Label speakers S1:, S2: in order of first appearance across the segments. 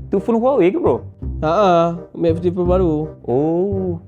S1: Tu phone Huawei ke bro?
S2: Mate 50 Pro baru.
S1: Oh.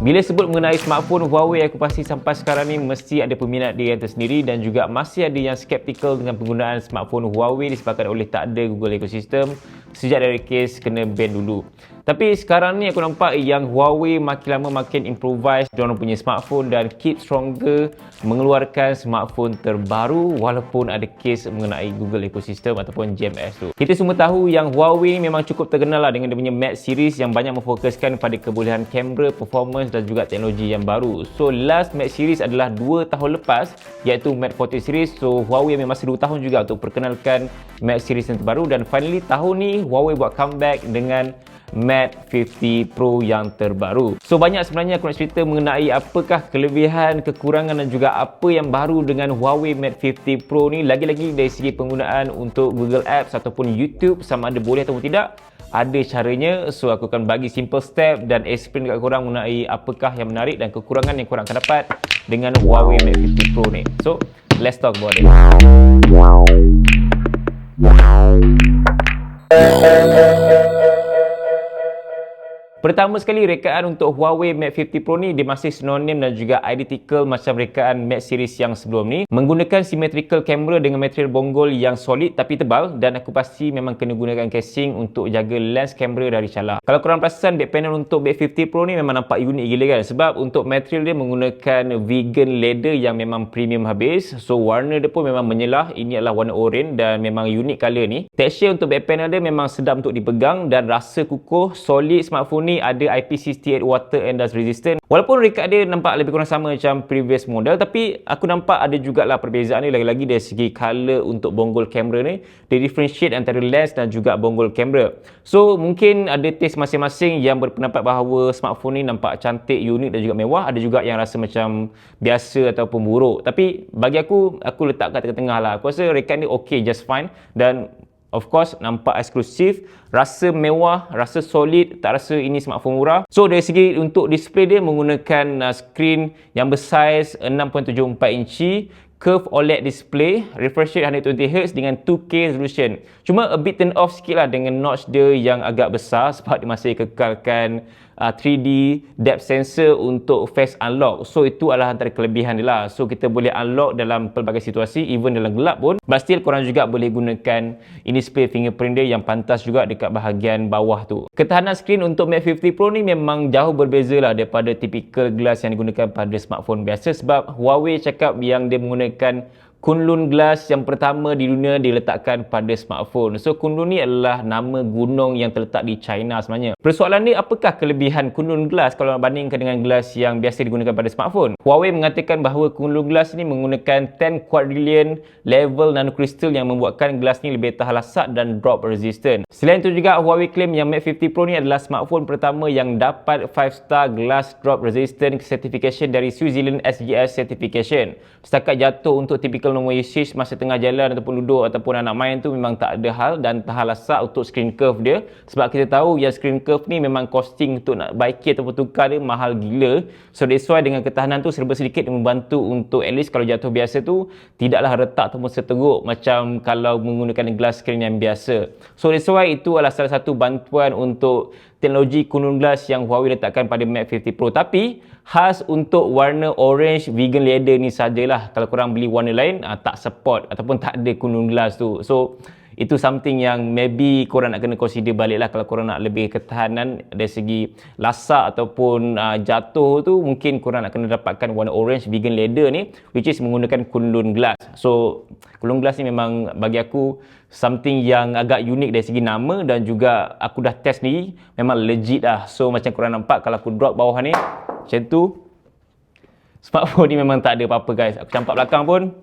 S1: Bila sebut mengenai smartphone Huawei, aku pasti sampai sekarang ni mesti ada peminat dia yang tersendiri dan juga masih ada yang skeptikal dengan penggunaan smartphone Huawei disebabkan oleh tak ada Google Ecosystem sejak dari kes kena ban dulu. Tapi sekarang ni aku nampak yang Huawei makin lama makin improvise diorang punya smartphone dan keep stronger mengeluarkan smartphone terbaru walaupun ada kes mengenai Google Ecosystem ataupun GMS tu. Kita semua tahu yang Huawei ni memang cukup terkenal lah dengan dia punya Mate series yang banyak memfokuskan pada kebolehan kamera, performance dan juga teknologi yang baru. So last Mate series adalah 2 tahun lepas iaitu Mate 40 series. So Huawei memang masa 2 tahun juga untuk perkenalkan Mate series yang terbaru dan finally tahun ni Huawei buat comeback dengan Mate 50 Pro yang terbaru. So banyak sebenarnya aku nak cerita mengenai apakah kelebihan, kekurangan dan juga apa yang baru dengan Huawei Mate 50 Pro ni. Lagi-lagi dari segi penggunaan untuk Google Apps ataupun YouTube sama ada boleh ataupun tidak, ada caranya. So aku akan bagi simple step dan explain dekat korang mengenai apakah yang menarik dan kekurangan yang korang akan dapat dengan Huawei Mate 50 Pro ni. So let's talk about it. Pertama sekali, rekaan untuk Huawei Mate 50 Pro ni dia masih sinonim dan juga identical macam rekaan Mate series yang sebelum ni. Menggunakan symmetrical camera dengan material bonggol yang solid tapi tebal dan aku pasti memang kena gunakan casing untuk jaga lens kamera dari calar. Kalau korang perasan, back panel untuk Mate 50 Pro ni memang nampak unik gila kan, sebab untuk material dia menggunakan vegan leather yang memang premium habis. So warna dia pun memang menyelah. Ini adalah warna orange dan memang unik color ni. Texture untuk back panel dia memang sedap untuk dipegang dan rasa kukuh, solid. Smartphone ni ada IP68 water and dust resistant. Walaupun rekat dia nampak lebih kurang sama macam previous model, tapi aku nampak ada jugalah perbezaan ni, lagi-lagi dari segi color untuk bonggol kamera ni. Dia differentiate antara lens dan juga bonggol kamera. So mungkin ada taste masing-masing yang berpendapat bahawa smartphone ni nampak cantik, unik dan juga mewah. Ada juga yang rasa macam biasa ataupun buruk. Tapi bagi aku letak kat tengah-tengah lah. Aku rasa rekat ni okay, just fine. Dan of course, nampak eksklusif, rasa mewah, rasa solid, tak rasa ini smartphone murah. So, dari segi untuk display dia menggunakan screen yang bersaiz 6.74 inci, curve OLED display, refresh rate 120Hz dengan 2K resolution. Cuma a bit turn off sikit lah dengan notch dia yang agak besar sebab dia masih kekalkan 3D depth sensor untuk face unlock. So itu adalah antara kelebihan dia lah. So kita boleh unlock dalam pelbagai situasi, even dalam gelap pun. But still korang juga boleh gunakan ini display fingerprint dia yang pantas juga dekat bahagian bawah tu. Ketahanan skrin untuk Mate 50 Pro ni memang jauh berbeza lah daripada typical glass yang digunakan pada smartphone biasa, sebab Huawei cakap yang dia menggunakan Kunlun Glass yang pertama di dunia diletakkan pada smartphone. So Kunlun ni adalah nama gunung yang terletak di China sebenarnya. Persoalan ni, apakah kelebihan Kunlun Glass kalau bandingkan dengan glass yang biasa digunakan pada smartphone? Huawei mengatakan bahawa Kunlun Glass ni menggunakan 10 quadrillion level nanocrystal yang membuatkan glass ni lebih tahan lasak dan drop resistant. Selain itu juga Huawei claim yang Mate 50 Pro ni adalah smartphone pertama yang dapat 5-star glass drop resistant certification dari Switzerland SGS certification. Setakat jatuh untuk typical normal usage masa tengah jalan ataupun duduk ataupun anak main tu memang tak ada hal dan tahan lasak untuk screen curve dia, sebab kita tahu yang screen curve ni memang costing untuk nak baiki ataupun tukar dia mahal gila. So that's why dengan ketahanan tu serba sedikit membantu untuk at least kalau jatuh biasa tu tidaklah retak ataupun seteruk macam kalau menggunakan glass screen yang biasa. So that's why itu adalah salah satu bantuan untuk teknologi Kunlun Glass yang Huawei letakkan pada Mate 50 Pro. Tapi khas untuk warna orange vegan leather ni sajalah. Kalau korang beli warna lain tak support ataupun tak ada Kunlun Glass tu. So itu something yang maybe korang nak kena consider balik lah kalau korang nak lebih ketahanan dari segi lasak ataupun jatuh tu. Mungkin korang nak kena dapatkan warna orange vegan leather ni, which is menggunakan Kunlun Glass. So Kunlun Glass ni memang bagi aku something yang agak unik dari segi nama dan juga aku dah test ni memang legit lah. So macam korang nampak kalau aku drop bawah ni macam tu, smartphone ni memang tak ada apa-apa guys. Aku campak belakang pun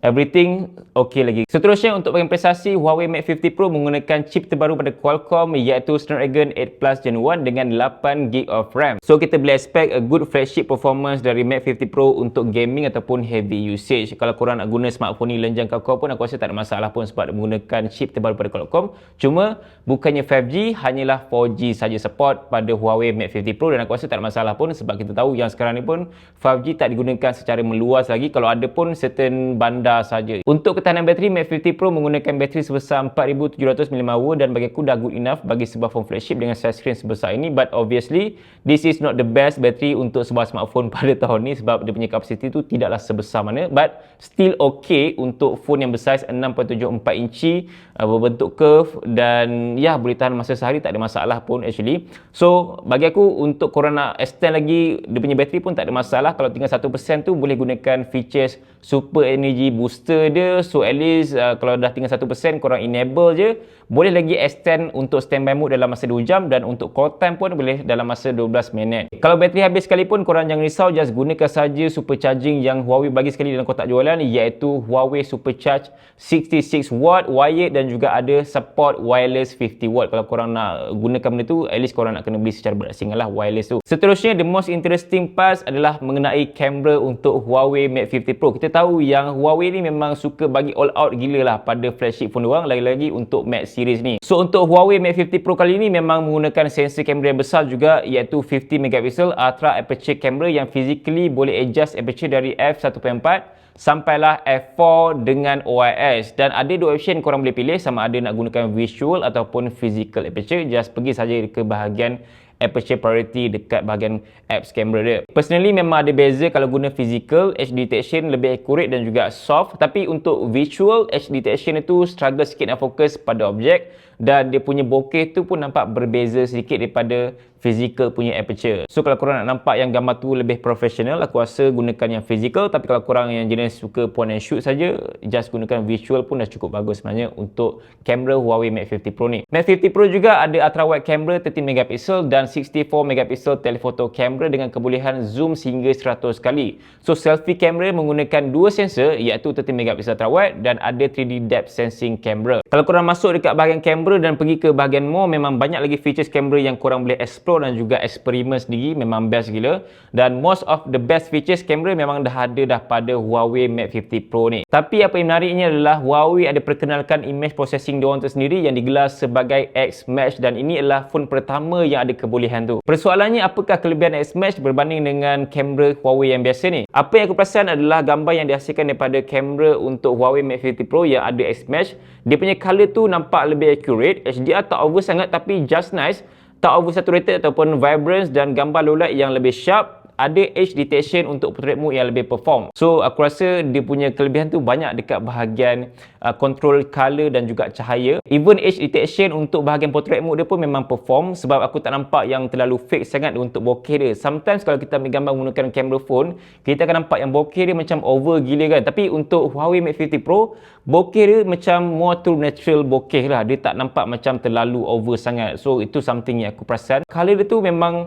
S1: everything okey lagi. Seterusnya untuk bahagian prestasi, Huawei Mate 50 Pro menggunakan chip terbaru pada Qualcomm iaitu Snapdragon 8 Plus Gen 1 dengan 8GB of RAM. So kita boleh expect a good flagship performance dari Mate 50 Pro untuk gaming ataupun heavy usage. Kalau korang nak guna smartphone ni lenjang kau pun aku rasa tak ada masalah pun sebab dia menggunakan chip terbaru pada Qualcomm. Cuma bukannya 5G, hanyalah 4G saja support pada Huawei Mate 50 Pro dan aku rasa tak ada masalah pun sebab kita tahu yang sekarang ni pun 5G tak digunakan secara meluas lagi. Kalau ada pun certain bandar saja. Untuk ketahanan bateri, Mate 50 Pro menggunakan bateri sebesar 4700 mAh dan bagi aku dah good enough bagi sebuah phone flagship dengan size screen sebesar ini, but obviously this is not the best bateri untuk sebuah smartphone pada tahun ni sebab dia punya kapasiti tu tidaklah sebesar mana, but still okay untuk phone yang bersaiz 6.74 inci, berbentuk curve dan ya boleh tahan masa sehari, tak ada masalah pun actually. So bagi aku untuk korang nak extend lagi dia punya bateri pun tak ada masalah. Kalau tinggal 1% tu boleh gunakan features super energy booster dia. So at least kalau dah tinggal 1% korang enable je, boleh lagi extend untuk standby mode dalam masa 2 jam dan untuk call time pun boleh dalam masa 12 minit. Kalau bateri habis sekalipun korang jangan risau, just gunakan saja supercharging yang Huawei bagi sekali dalam kotak jualan iaitu Huawei Supercharge 66W wired dan juga ada support wireless 50W. Kalau korang nak gunakan benda tu, at least korang nak kena beli secara berasingan lah wireless tu. Seterusnya, the most interesting part adalah mengenai kamera untuk Huawei Mate 50 Pro. Kita tahu yang Huawei ni memang suka bagi all out gila lah pada flagship phone diorang, lagi-lagi untuk Mate series ni. So untuk Huawei Mate 50 Pro kali ni memang menggunakan sensor kamera yang besar juga iaitu 50 megapixel ultra aperture camera yang physically boleh adjust aperture dari f1.4 sampailah f4 dengan OIS, dan ada dua option korang boleh pilih sama ada nak gunakan visual ataupun physical aperture. Just pergi saja ke bahagian aperture priority dekat bahagian apps camera dia. Personally memang ada beza kalau guna physical, HD detection lebih accurate dan juga soft, tapi untuk visual HD detection itu struggle sikit nak fokus pada objek dan dia punya bokeh tu pun nampak berbeza sedikit daripada physical punya aperture. So kalau korang nak nampak yang gambar tu lebih professional, aku rasa gunakan yang physical, tapi kalau korang yang jenis suka point and shoot saja, just gunakan visual pun dah cukup bagus sebenarnya untuk kamera Huawei Mate 50 Pro ni. Mate 50 Pro juga ada ultra wide camera 13 megapixel dan 64 megapixel telephoto camera dengan kebolehan zoom sehingga 100 kali. So selfie camera menggunakan dua sensor iaitu 13 megapixel ultra wide dan ada 3D depth sensing camera. Kalau korang masuk dekat bahagian kamera dan pergi ke bahagian more, memang banyak lagi features kamera yang korang boleh explore dan juga eksperimen sendiri, memang best gila. Dan most of the best features kamera memang dah ada dah pada Huawei Mate 50 Pro ni. Tapi apa yang menariknya adalah Huawei ada perkenalkan image processing diorang tersendiri yang digelar sebagai X-Match, dan ini adalah phone pertama yang ada kebolehan tu. Persoalannya, apakah kelebihan X-Match berbanding dengan kamera Huawei yang biasa ni? Apa yang aku perasan adalah gambar yang dihasilkan daripada kamera untuk Huawei Mate 50 Pro yang ada X-Match, dia punya color tu nampak lebih accurate. HDR tak over sangat tapi just nice, tak oversaturated ataupun vibrance, dan gambar low light yang lebih sharp. Ada edge detection untuk portrait mode yang lebih perform. So aku rasa dia punya kelebihan tu banyak dekat bahagian control color dan juga cahaya. Even edge detection untuk bahagian portrait mode dia pun memang perform sebab aku tak nampak yang terlalu fake sangat untuk bokeh dia. Sometimes kalau kita ambil gambar menggunakan kamera phone, kita akan nampak yang bokeh dia macam over gila kan. Tapi untuk Huawei Mate 50 Pro, bokeh dia macam more to natural bokeh lah. Dia tak nampak macam terlalu over sangat. So itu something yang aku perasan. Color dia tu memang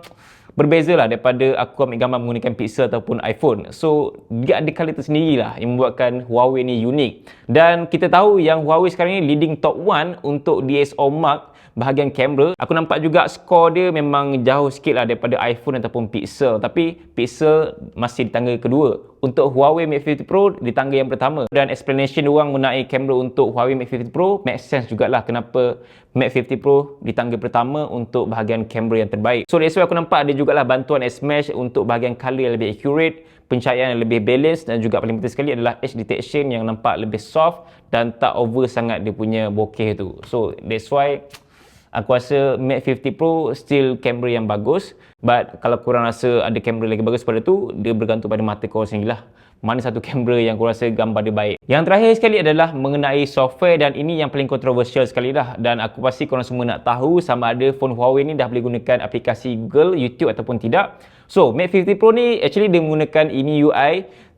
S1: berbeza lah daripada aku ambil gambar menggunakan Pixel ataupun iPhone. So dia ada color tersendiri lah yang membuatkan Huawei ni unik. Dan kita tahu yang Huawei sekarang ni leading top 1 untuk DxO Mark bahagian kamera. Aku nampak juga skor dia memang jauh sikit lah daripada iPhone ataupun Pixel, tapi Pixel masih di tangga kedua. Untuk Huawei Mate 50 Pro di tangga yang pertama. Dan explanation diorang mengenai kamera untuk Huawei Mate 50 Pro make sense jugalah kenapa Mate 50 Pro di tangga pertama untuk bahagian kamera yang terbaik. So that's why aku nampak ada jugalah bantuan X-Match untuk bahagian color yang lebih accurate, pencahayaan yang lebih balance, dan juga paling penting sekali adalah edge detection yang nampak lebih soft dan tak over sangat dia punya bokeh tu. So that's why aku rasa Mate 50 Pro still kamera yang bagus, but kalau korang rasa ada kamera lagi bagus pada tu, dia bergantung pada mata korang sendiri lah. Mana satu kamera yang korang rasa gambar dia baik. Yang terakhir sekali adalah mengenai software, dan ini yang paling kontroversial sekali dah. Dan aku pasti korang semua nak tahu sama ada phone Huawei ni dah boleh gunakan aplikasi Google, YouTube ataupun tidak. So Mate 50 Pro ni actually dia menggunakan MIUI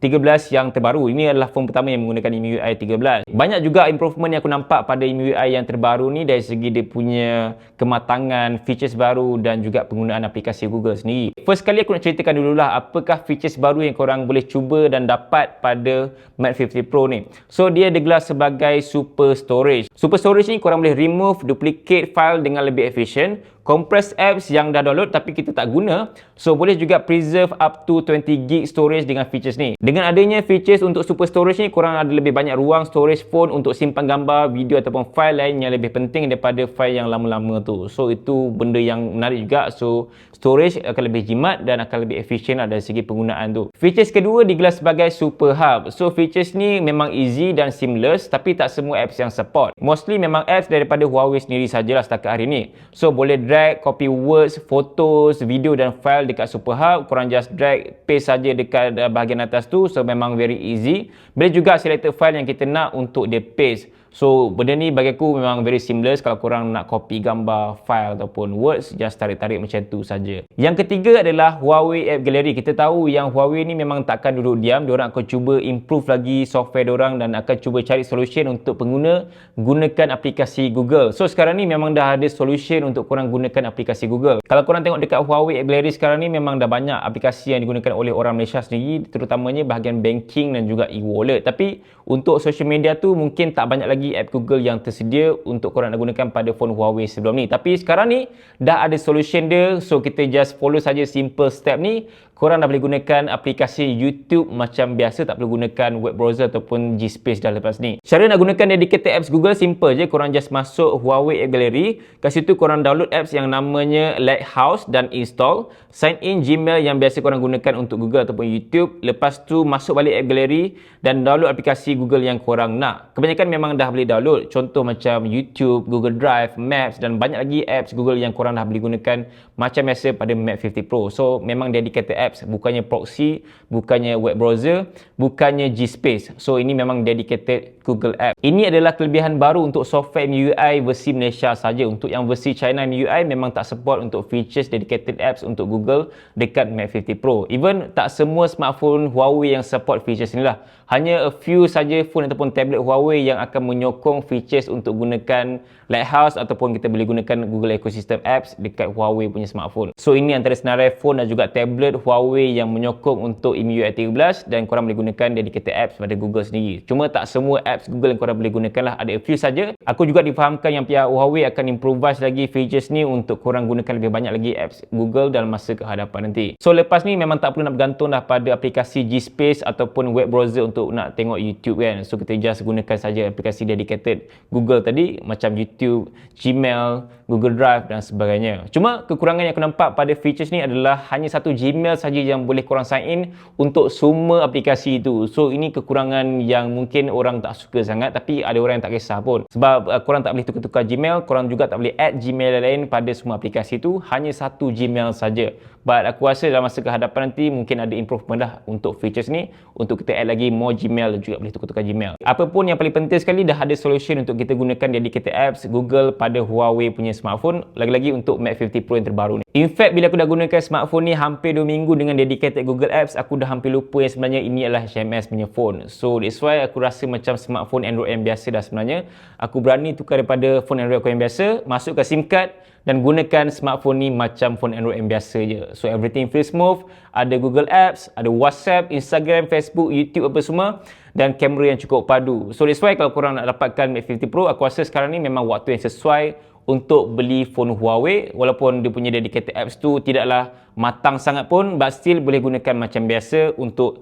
S1: 13 yang terbaru. Ini adalah phone pertama yang menggunakan MIUI 13. Banyak juga improvement yang aku nampak pada MIUI yang terbaru ni dari segi dia punya kematangan, features baru dan juga penggunaan aplikasi Google sendiri. First kali aku nak ceritakan dululah apakah features baru yang korang boleh cuba dan dapat pada Mate 50 Pro ni. So dia digelar sebagai Super Storage. Super Storage ni korang boleh remove duplicate file dengan lebih efisien, compress apps yang dah download tapi kita tak guna, so boleh juga preserve up to 20GB storage dengan features ni. Dengan adanya features untuk Super Storage ni, korang ada lebih banyak ruang storage phone untuk simpan gambar, video ataupun file lain yang lebih penting daripada file yang lama-lama tu. So itu benda yang menarik juga. So storage akan lebih jimat dan akan lebih efisien dari segi penggunaan tu. Features kedua digelar sebagai Super Hub. So features ni memang easy dan seamless tapi tak semua apps yang support. Mostly memang apps daripada Huawei sendiri sajalah setakat hari ni. So boleh drag, copy words, fotos, video dan file dekat Super Hub. Korang just drag, paste saja dekat bahagian atas tu. So memang very easy. Boleh juga selected file yang kita nak untuk dia paste. So benda ni bagi aku memang very seamless. Kalau korang nak copy gambar, file ataupun words, just tarik-tarik macam tu saja. Yang ketiga adalah Huawei App Gallery. Kita tahu yang Huawei ni memang takkan duduk diam. Diorang akan cuba improve lagi software diorang dan akan cuba cari solution untuk pengguna gunakan aplikasi Google. So sekarang ni memang dah ada solution untuk korang gunakan aplikasi Google. Kalau korang tengok dekat Huawei App Gallery sekarang ni memang dah banyak aplikasi yang digunakan oleh orang Malaysia sendiri, terutamanya bahagian banking dan juga e-wallet. Tapi untuk social media tu mungkin tak banyak lagi app Google yang tersedia untuk korang nak gunakan pada phone Huawei sebelum ni. Tapi sekarang ni dah ada solution dia. So kita just follow saja simple step ni. Korang dah boleh gunakan aplikasi YouTube macam biasa, tak perlu gunakan web browser ataupun G-Space dah lepas ni. Cara nak gunakan dedicated apps Google simple je. Korang just masuk Huawei App Gallery. Kat situ korang download apps yang namanya Lighthouse dan install. Sign in Gmail yang biasa korang gunakan untuk Google ataupun YouTube. Lepas tu masuk balik App Gallery dan download aplikasi Google yang korang nak. Kebanyakan memang dah boleh download. Contoh macam YouTube, Google Drive, Maps dan banyak lagi apps Google yang korang dah boleh gunakan macam biasa pada Mate 50 Pro. So memang dedicated apps, bukannya proxy, bukannya web browser, bukannya G-Space. So ini memang dedicated Google app. Ini adalah kelebihan baru untuk software MIUI versi Malaysia saja. Untuk yang versi China MIUI memang tak support untuk features dedicated apps untuk Google dekat Mate 50 Pro. Even tak semua smartphone Huawei yang support features ni lah. Hanya a few saja phone ataupun tablet Huawei yang akan menyokong features untuk gunakan Lighthouse ataupun kita boleh gunakan Google Ecosystem Apps dekat Huawei punya smartphone. So ini antara senarai phone dan juga tablet Huawei yang menyokong untuk MIUI 13 dan korang boleh gunakan dedicated apps pada Google sendiri. Cuma tak semua apps Google yang korang boleh gunakan lah, ada a few saja. Aku juga difahamkan yang pihak Huawei akan improvise lagi features ni untuk korang gunakan lebih banyak lagi apps Google dalam masa kehadapan nanti. So lepas ni memang tak perlu nak bergantung dah pada aplikasi G-Space ataupun web browser untuk nak tengok YouTube kan. So kita just gunakan saja aplikasi dedicated Google tadi macam YouTube, Gmail, Google Drive dan sebagainya. Cuma kekurangan yang aku nampak pada features ni adalah hanya satu Gmail saja yang boleh korang sign in untuk semua aplikasi itu. So ini kekurangan yang mungkin orang tak suka sangat, tapi ada orang yang tak kisah pun. Sebab korang tak boleh tukar-tukar Gmail, korang juga tak boleh add Gmail lain pada semua aplikasi itu, hanya satu Gmail saja. But aku rasa dalam masa kehadapan nanti mungkin ada improvement dah untuk features ni, untuk kita add lagi more Gmail dan juga boleh tukar-tukar Gmail. Apapun yang paling penting sekali, dah ada solution untuk kita gunakan dedicated apps Google pada Huawei punya smartphone, lagi-lagi untuk Mate 50 Pro yang terbaru ni. In fact, bila aku dah gunakan smartphone ni hampir 2 minggu dengan dedicated Google Apps, aku dah hampir lupa yang sebenarnya ini adalah HMS punya phone. So that's why aku rasa macam smartphone Android yang biasa dah sebenarnya. Aku berani tukar daripada phone Android aku yang biasa, masukkan SIM card dan gunakan smartphone ni macam phone Android yang biasa je. So everything feels smooth, ada Google Apps, ada WhatsApp, Instagram, Facebook, YouTube apa semua, dan kamera yang cukup padu. So that's why kalau korang nak dapatkan Mate 50 Pro, aku rasa sekarang ni memang waktu yang sesuai untuk beli phone Huawei. Walaupun dia punya dedicated apps tu tidaklah matang sangat pun, but still boleh gunakan macam biasa untuk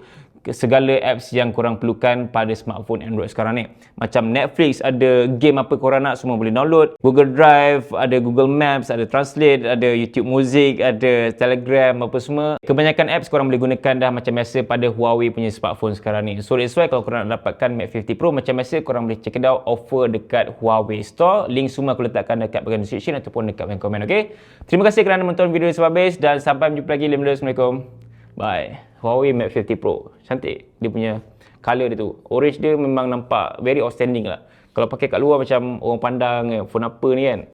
S1: segala apps yang korang perlukan pada smartphone Android sekarang ni. Macam Netflix, ada game apa korang nak semua boleh download. Google Drive, ada Google Maps, ada Translate, ada YouTube Music, ada Telegram apa semua. Kebanyakan apps korang boleh gunakan dah macam biasa pada Huawei punya smartphone sekarang ni. So that's why kalau korang nak dapatkan Mate 50 Pro macam biasa, korang boleh check it out offer dekat Huawei Store. Link semua aku letakkan dekat bahagian description ataupun dekat bahagian komen, okay? Terima kasih kerana menonton video ni sampai habis dan sampai berjumpa lagi. Assalamualaikum. Bye. Huawei Mate 50 Pro. Cantik dia punya color dia tu. Orange dia memang nampak very outstanding lah. Kalau pakai kat luar macam orang pandang phone apa ni kan.